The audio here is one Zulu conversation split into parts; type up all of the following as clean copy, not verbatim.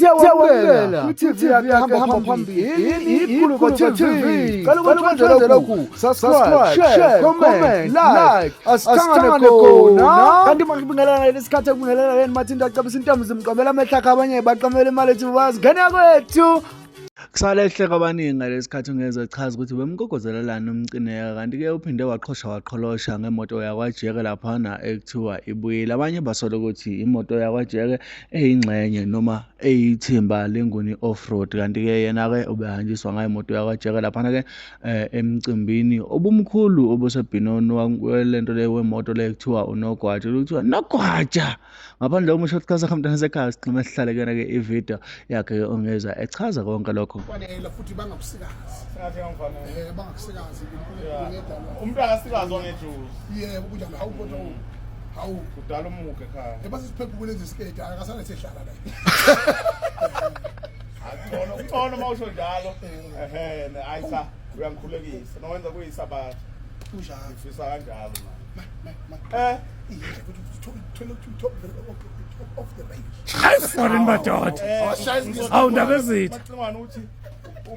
Siyawamukela uTV hamba phambili iGuluva TV. Qala ukuthondela lokhu. Subscribe, share, comment, like. Asihlangane khona. Kanti manje bingelela lesikhathi ekubingelela yena mathinta acabisa intombi zimqomela amehlaka abanye baqamela imali ethi bazi ngena kwethu. Kusalehle kwabaningi ngalesikhathi ungeza chaza ukuthi bemkokozelelana uMcineka kanti ke uphinde waqholosha ngemoto yakwaJeke laphana ekuthiwa ibuyile. Abanye basola ukuthi imoto yakwaJeke eyingxenye noma eyithimba lenguni off-road kanti ke yena ke ubehanjiswa ngayimoto yakwaJeke laphana ke emcimbini obumkhulu obusebhinono walento le wemoto le ekuthiwa uNogwaja ukuthiwa Nogwaja. Ngaphandle komusho ukuthi kamntana sekhaya sixhume sihlale kena ke ivideo yakhe ongeza echaza konke lokho. Kufanele futhi bangakusikazi. Singathi ngamfanele. Bangakusikazi. Umuntu akasikazi ongejuzi. Yebo kunjalo hawu kodwa hawu kudala umuke ekhaya. Ebase siphephe kulezi skate akasana sehlala la. Ngcono mawusho njalo. Ayisa uyangikhulekisa. Nowenza kuyisabatha. Kunjalo. Ngifisa kanjalo Off the range. Ayifona madoda. Awundaba ezithi. Macingwana uthi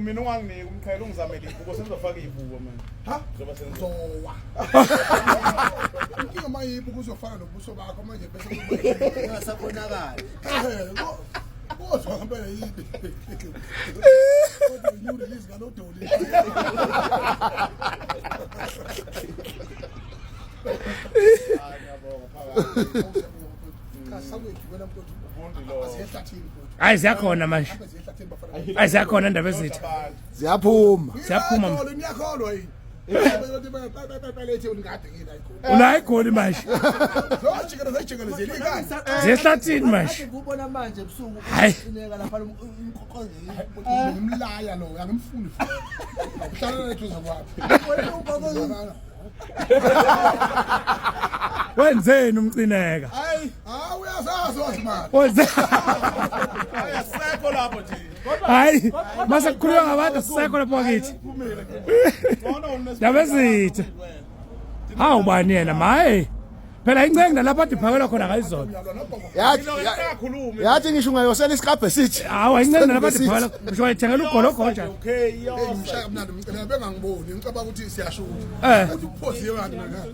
mina unganginiki umkhayelo ungizamele ibuko senzofaka ibuko mina. Ha? Njoba senzo. Zowa. Inkinga mayibuko uzofana nobuso bakho manje bese ungasabonakala. Kodwa ngempela yibi. Kodwa you release ngalodoli. Hayi siyakhona manje. Hayi siyakhona indaba ezithi. Siyaphuma. Siyaphuma. Ngiyakholwa yini? Unayi goli manje. Zochikela zochikelezela ikani. Zihlathini manje. Ngubona manje ebusuku Hayi. uNgeka lapha umkokozela. Ngimlaya lo, angimfuni futhi. Uhlala lethuza kwaphi. Wenzeni uMcineka? Hayi, uyazazi wasimama. Wenze. Ayasekho lapho nje. Hayi, mase kukhulunywa ngabantu sisekho lapho kithi. Indaba ezithi. Hawu bani yena maye. Phela incenge lapha diphakela khona ngayizona. Yathi ngisho ungayosela isikabhe sithi. Hawu incenge lapha diphakela ngisho wayithengela ugologoja. Okay, yo. Ngishaya kamnandi ngicela bengangiboni, ngicabanga ukuthi siyashuka. Uthi uphoziwe kanti ngaka.